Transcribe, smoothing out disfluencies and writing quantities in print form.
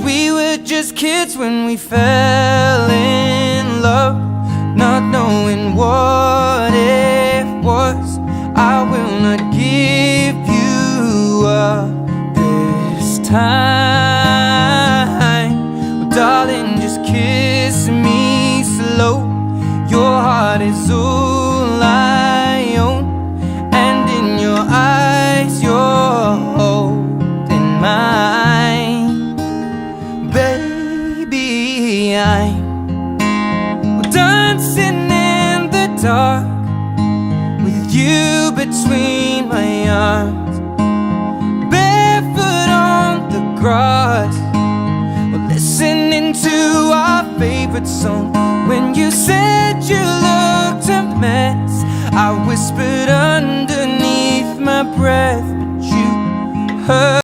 we were just kids when we fell in love, not knowing what it was. I will not give you up this time. Well, darling, just kiss me slow. Your heart is all I own, and in your eyes you're holding mine. Baby, I'm dancing in the dark with you between my arms, barefoot on the grass. We're listening to our favorite song. When you said you looked a mess, I whispered underneath my breath, but you heard.